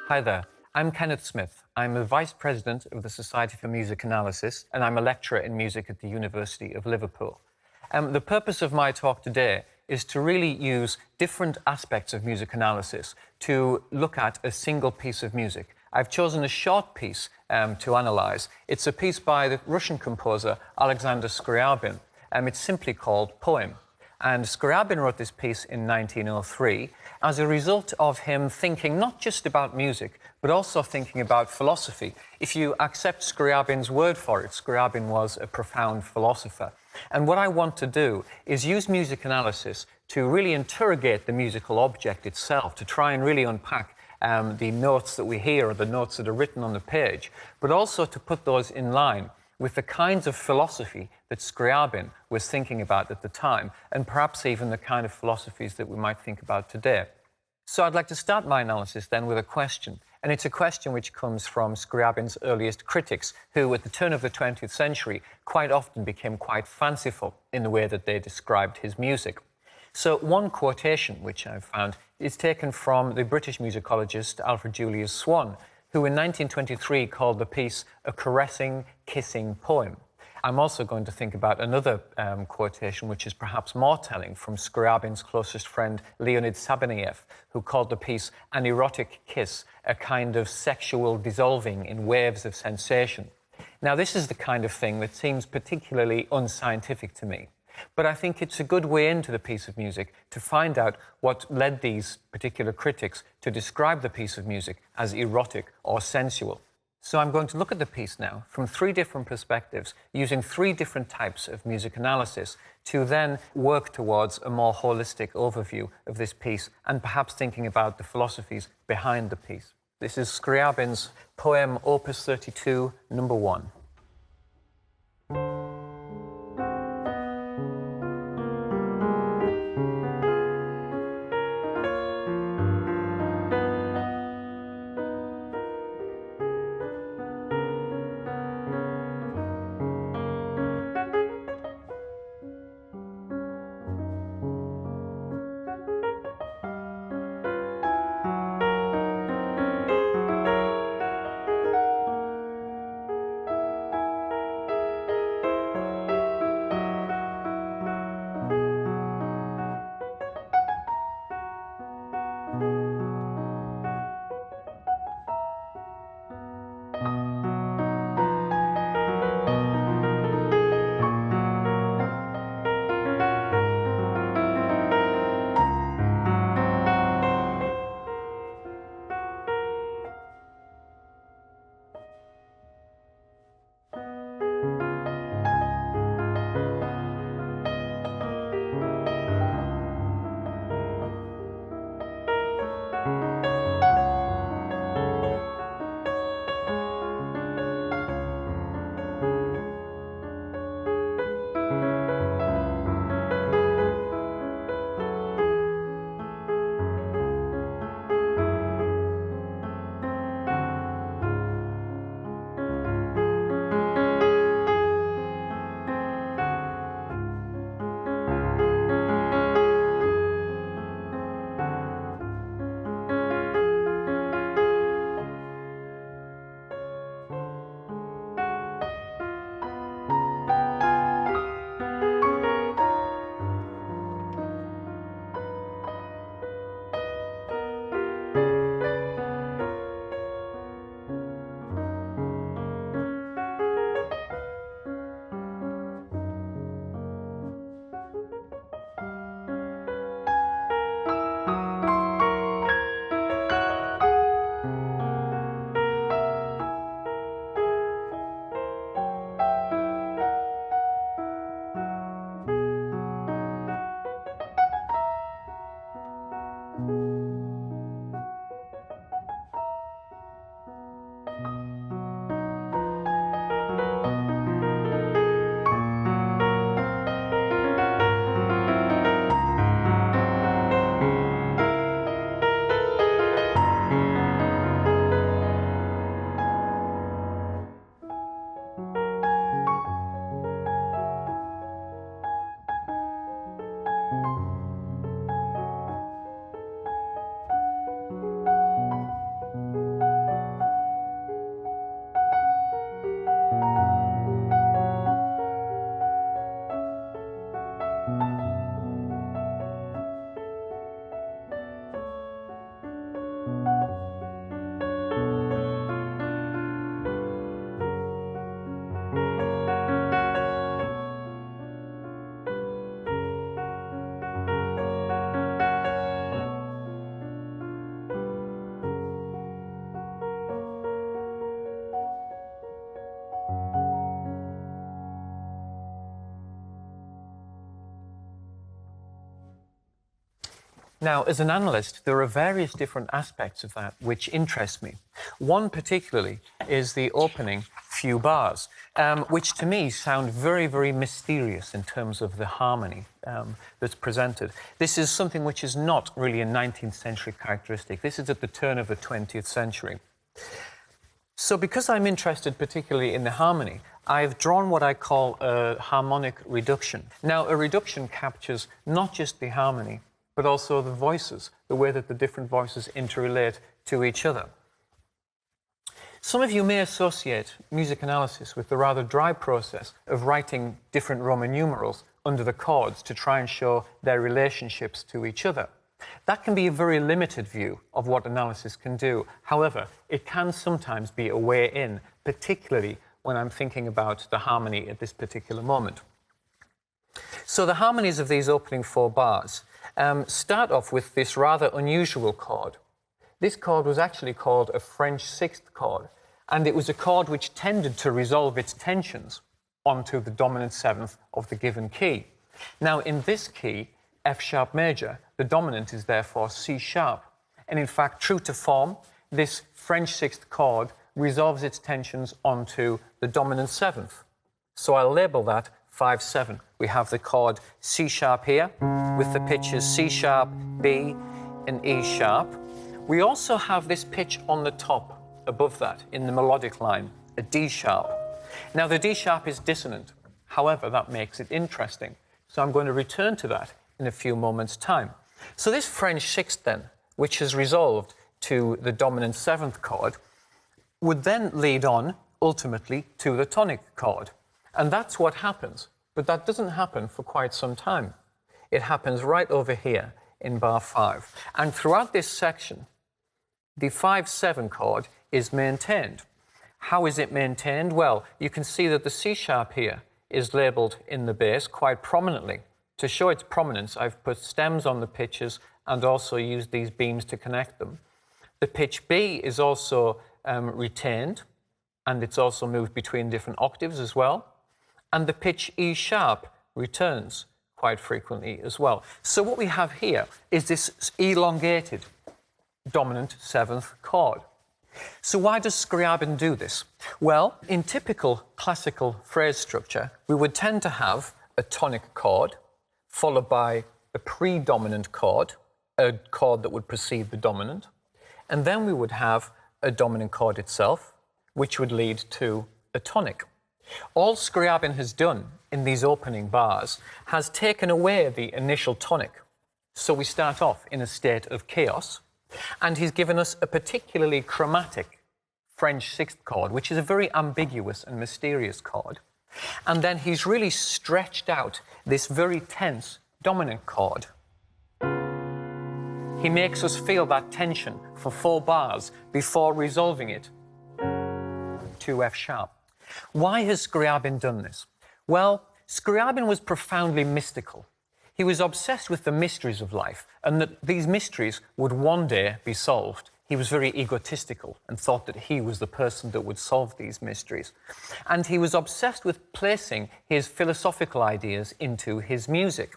Hi there, I'm Kenneth Smith. I'm the Vice President of the Society for Music Analysis, and I'm a lecturer in music at the University of Liverpool. The purpose of my talk today is to really use different aspects of music analysis to look at a single piece of music. I've chosen a short piece to analyse. It's a piece by the Russian composer Alexander Skryabin. It's simply called Poem. And Skryabin wrote this piece in 1903 as a result of him thinking not just about music, but also thinking about philosophy. If you accept Skryabin's word for it, Skryabin was a profound philosopher. And what I want to do is use music analysis to really interrogate the musical object itself, to try and really unpack the notes that we hear or the notes that are written on the page, but also to put those in line with the kinds of philosophy that Skryabin was thinking about at the time, and perhaps even the kind of philosophies that we might think about today. So I'd like to start my analysis then with a question, and it's a question which comes from Skryabin's earliest critics, who at the turn of the 20th century quite often became quite fanciful in the way that they described his music. So one quotation which I've found is taken from the British musicologist Alfred Julius Swan, who in 1923 called the piece a caressing, kissing poem. I'm also going to think about another quotation which is perhaps more telling from Skryabin's closest friend Leonid Sabaneyev, who called the piece an erotic kiss, a kind of sexual dissolving in waves of sensation. Now, this is the kind of thing that seems particularly unscientific to me. But I think it's a good way into the piece of music to find out what led these particular critics to describe the piece of music as erotic or sensual. So I'm going to look at the piece now from three different perspectives, using three different types of music analysis to then work towards a more holistic overview of this piece and perhaps thinking about the philosophies behind the piece. This is Skryabin's poem Opus 32, number 1. Now, as an analyst, there are various different aspects of that which interest me. One particularly is the opening few bars, which to me sound very, very mysterious in terms of the harmony that's presented. This is something which is not really a 19th century characteristic. This is at the turn of the 20th century. So because I'm interested particularly in the harmony, I've drawn what I call a harmonic reduction. Now, a reduction captures not just the harmony, but also the voices, the way that the different voices interrelate to each other. Some of you may associate music analysis with the rather dry process of writing different Roman numerals under the chords to try and show their relationships to each other. That can be a very limited view of what analysis can do. However, it can sometimes be a way in, particularly when I'm thinking about the harmony at this particular moment. So the harmonies of these opening four bars start off with this rather unusual chord. This chord was actually called a French sixth chord, and it was a chord which tended to resolve its tensions onto the dominant seventh of the given key. Now, in this key, F sharp major, the dominant is therefore C sharp. And in fact, true to form, this French sixth chord resolves its tensions onto the dominant seventh. So I'll label that 5-7. We have the chord C sharp here, with the pitches C sharp, B, and E sharp. We also have this pitch on the top, above that, in the melodic line, a D sharp. Now, the D sharp is dissonant. However, that makes it interesting. So I'm going to return to that in a few moments' time. So this French sixth, then, which is resolved to the dominant seventh chord, would then lead on, ultimately, to the tonic chord. And that's what happens. But that doesn't happen for quite some time. It happens right over here in bar 5. And throughout this section, the 5-7 chord is maintained. How is it maintained? Well, you can see that the C sharp here is labelled in the bass quite prominently. To show its prominence, I've put stems on the pitches and also used these beams to connect them. The pitch B is also retained, and it's also moved between different octaves as well. And the pitch E sharp returns quite frequently as well. So what we have here is this elongated dominant seventh chord. So why does Skryabin do this? Well, in typical classical phrase structure, we would tend to have a tonic chord, followed by a predominant chord, a chord that would precede the dominant, and then we would have a dominant chord itself, which would lead to a tonic. All Skryabin has done in these opening bars has taken away the initial tonic. So we start off in a state of chaos, and he's given us a particularly chromatic French sixth chord, which is a very ambiguous and mysterious chord. And then he's really stretched out this very tense dominant chord. He makes us feel that tension for 4 bars before resolving it to F sharp. Why has Skryabin done this? Well, Skryabin was profoundly mystical. He was obsessed with the mysteries of life, and that these mysteries would one day be solved. He was very egotistical and thought that he was the person that would solve these mysteries. And he was obsessed with placing his philosophical ideas into his music.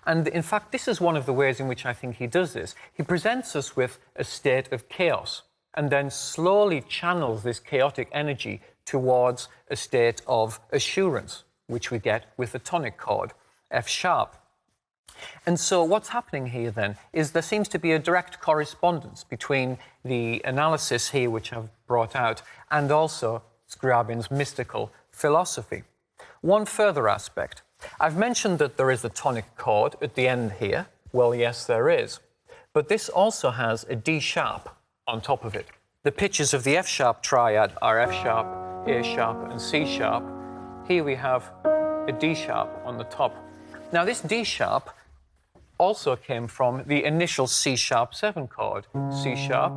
And in fact, this is one of the ways in which I think he does this. He presents us with a state of chaos and then slowly channels this chaotic energy towards a state of assurance, which we get with the tonic chord, F sharp. And so what's happening here then is there seems to be a direct correspondence between the analysis here, which I've brought out, and also Skryabin's mystical philosophy. One further aspect. I've mentioned that there is a tonic chord at the end here. Well, yes, there is. But this also has a D sharp on top of it. The pitches of the F sharp triad are F sharp, A sharp, and C sharp. Here we have a D sharp on the top. Now, this D sharp also came from the initial C sharp 7 chord. C sharp,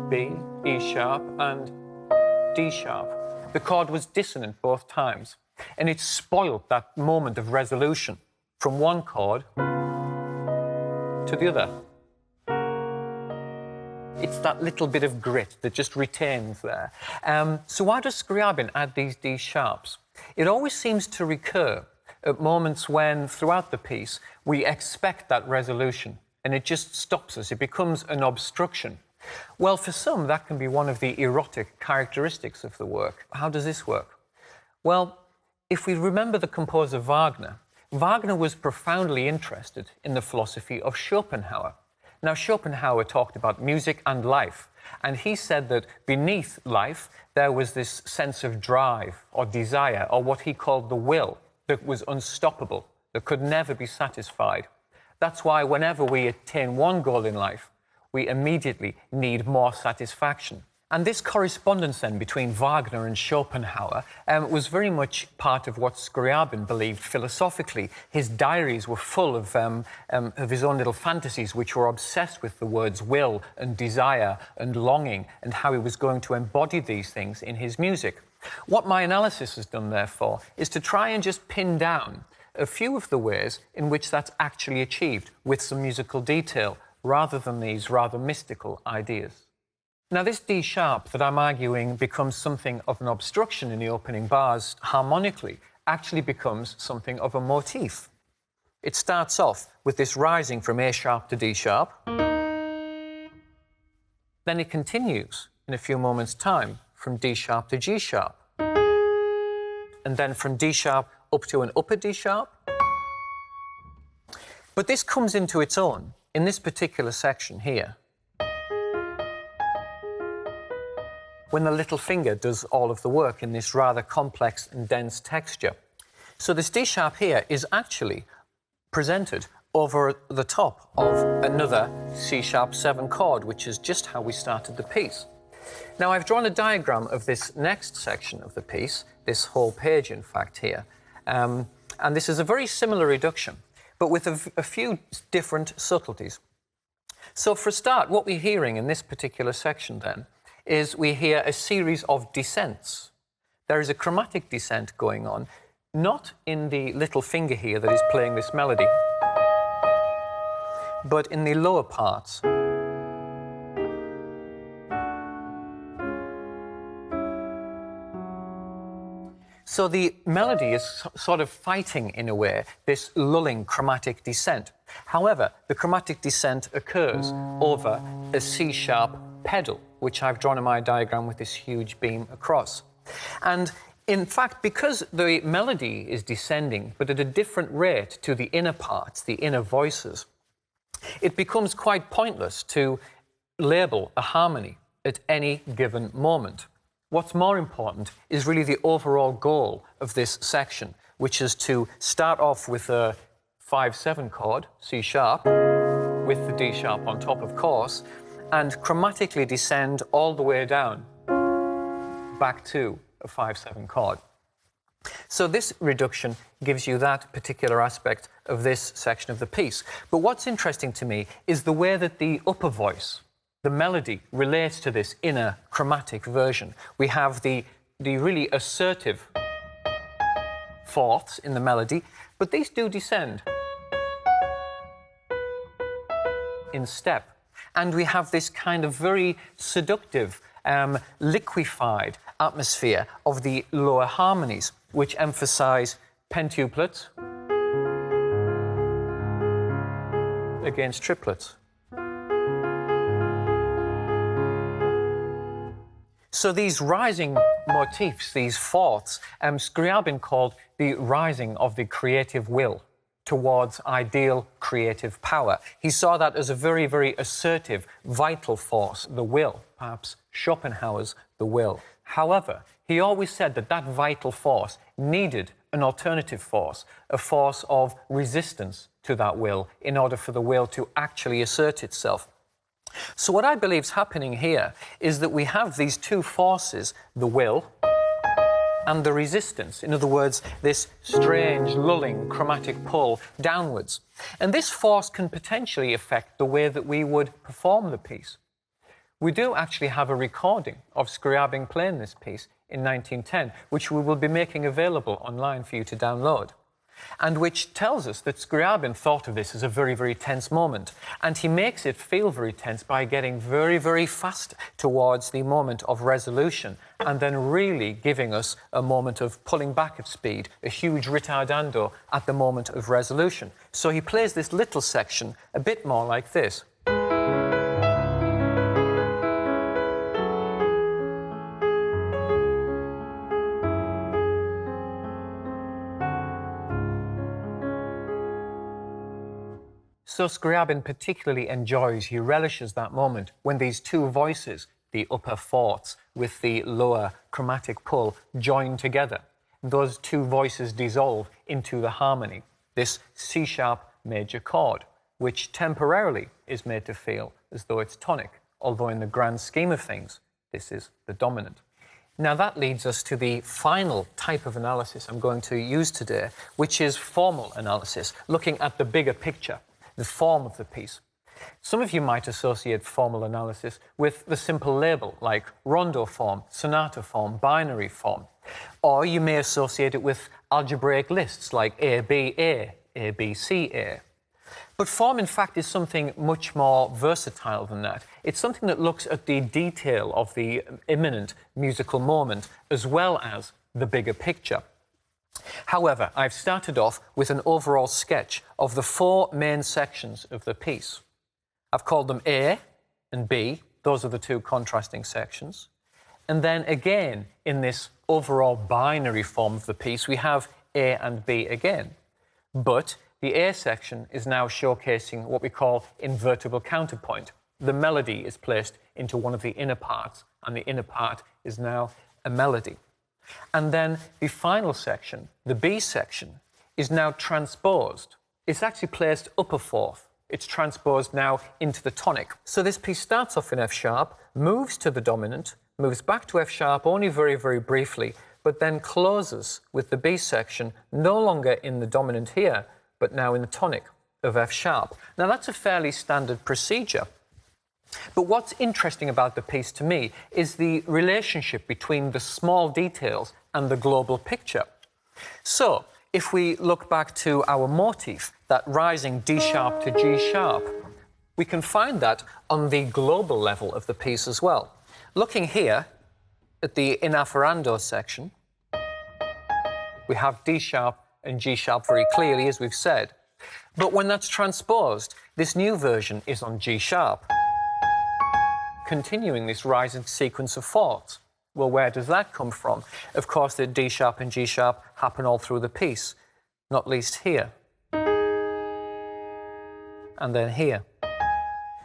B, E sharp, and D sharp. The chord was dissonant both times, and it spoiled that moment of resolution from one chord to the other. It's that little bit of grit that just retains there. So why does Skryabin add these D sharps? It always seems to recur at moments when, throughout the piece, we expect that resolution and it just stops us. It becomes an obstruction. Well, for some, that can be one of the erotic characteristics of the work. How does this work? Well, if we remember the composer Wagner, Wagner was profoundly interested in the philosophy of Schopenhauer. Now, Schopenhauer talked about music and life, and he said that beneath life there was this sense of drive or desire, or what he called the will, that was unstoppable, that could never be satisfied. That's why whenever we attain one goal in life, we immediately need more satisfaction. And this correspondence then between Wagner and Schopenhauer was very much part of what Skryabin believed philosophically. His diaries were full of his own little fantasies, which were obsessed with the words will and desire and longing, and how he was going to embody these things in his music. What my analysis has done, therefore, is to try and just pin down a few of the ways in which that's actually achieved with some musical detail, rather than these rather mystical ideas. Now, this D sharp that I'm arguing becomes something of an obstruction in the opening bars harmonically actually becomes something of a motif. It starts off with this rising from A sharp to D sharp. Then it continues in a few moments' time from D sharp to G sharp. And then from D sharp up to an upper D sharp. But this comes into its own in this particular section here, when the little finger does all of the work in this rather complex and dense texture. So this D sharp here is actually presented over the top of another C sharp 7 chord, which is just how we started the piece. Now, I've drawn a diagram of this next section of the piece, this whole page, in fact, here. And this is a very similar reduction, but with a few different subtleties. So for a start, what we're hearing in this particular section then is we hear a series of descents. There is a chromatic descent going on, not in the little finger here that is playing this melody, but in the lower parts. So the melody is sort of fighting, in a way, this lulling chromatic descent. However, the chromatic descent occurs over a C sharp pedal, which I've drawn in my diagram with this huge beam across. And in fact, because the melody is descending, but at a different rate to the inner parts, the inner voices, it becomes quite pointless to label a harmony at any given moment. What's more important is really the overall goal of this section, which is to start off with a 5-7 chord, C sharp, with the D sharp on top, of course, and chromatically descend all the way down back to a 5-7 chord. So this reduction gives you that particular aspect of this section of the piece. But what's interesting to me is the way that the upper voice, the melody, relates to this inner chromatic version. We have the really assertive fourths in the melody, but these do descend in step. And we have this kind of very seductive, liquefied atmosphere of the lower harmonies, which emphasize pentuplets against triplets. So these rising motifs, these fourths, Skryabin called the rising of the creative will towards ideal creative power. He saw that as a very, very assertive, vital force, the will, perhaps Schopenhauer's the will. However, he always said that that vital force needed an alternative force, a force of resistance to that will, in order for the will to actually assert itself. So what I believe is happening here is that we have these two forces, the will and the resistance. In other words, this strange, lulling, chromatic pull downwards. And this force can potentially affect the way that we would perform the piece. We do actually have a recording of Skryabin playing this piece in 1910, which we will be making available online for you to download. and which tells us that Skryabin thought of this as a very, very tense moment. And he makes it feel very tense by getting very, very fast towards the moment of resolution, and then really giving us a moment of pulling back at speed, a huge ritardando at the moment of resolution. So he plays this little section a bit more like this. So Skryabin particularly enjoys, he relishes that moment when these two voices, the upper fourths with the lower chromatic pull, join together. Those two voices dissolve into the harmony, this C-sharp major chord, which temporarily is made to feel as though it's tonic, although in the grand scheme of things, this is the dominant. Now that leads us to the final type of analysis I'm going to use today, which is formal analysis, looking at the bigger picture, the form of the piece. Some of you might associate formal analysis with the simple label like rondo form, sonata form, binary form. Or you may associate it with algebraic lists like A, B, A, A, B, C, A. But form, in fact, is something much more versatile than that. It's something that looks at the detail of the imminent musical moment as well as the bigger picture. However, I've started off with an overall sketch of the four main sections of the piece. I've called them A and B. Those are the two contrasting sections. And then again, in this overall binary form of the piece, we have A and B again. But the A section is now showcasing what we call invertible counterpoint. The melody is placed into one of the inner parts, and the inner part is now a melody. And then the final section, the B section, is now transposed. It's actually placed upper fourth. It's transposed now into the tonic. So this piece starts off in F sharp, moves to the dominant, moves back to F sharp only very, very briefly, but then closes with the B section no longer in the dominant here, but now in the tonic of F sharp. Now that's a fairly standard procedure. But what's interesting about the piece to me is the relationship between the small details and the global picture. So, if we look back to our motif, that rising D sharp to G sharp, we can find that on the global level of the piece as well. Looking here at the inafferrando section, we have D sharp and G sharp very clearly, as we've said. But when that's transposed, this new version is on G sharp, continuing this rising sequence of fourths. Well, where does that come from? Of course, the D sharp and G sharp happen all through the piece, not least here. And then here.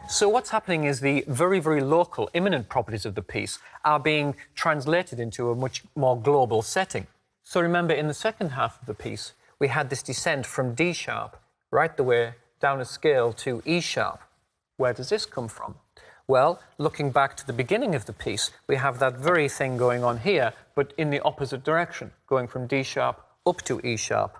So what's happening is the very, very local, imminent properties of the piece are being translated into a much more global setting. So remember, in the second half of the piece, we had this descent from D sharp right the way down a scale to E sharp. Where does this come from? Well, looking back to the beginning of the piece, we have that very thing going on here, but in the opposite direction, going from D sharp up to E sharp.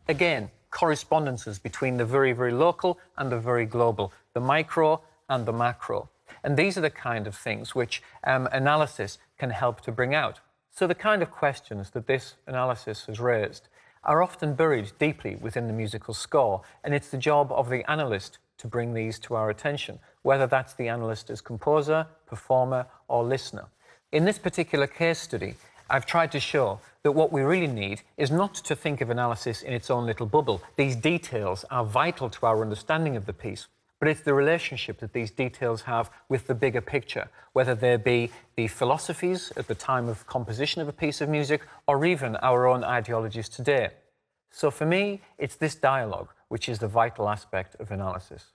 Again, correspondences between the very, very local and the very global, the micro and the macro. And these are the kind of things which analysis can help to bring out. So the kind of questions that this analysis has raised are often buried deeply within the musical score, and it's the job of the analyst to bring these to our attention, whether that's the analyst as composer, performer, or listener. In this particular case study, I've tried to show that what we really need is not to think of analysis in its own little bubble. These details are vital to our understanding of the piece, but it's the relationship that these details have with the bigger picture, whether they be the philosophies at the time of composition of a piece of music, or even our own ideologies today. So for me, it's this dialogue which is the vital aspect of analysis.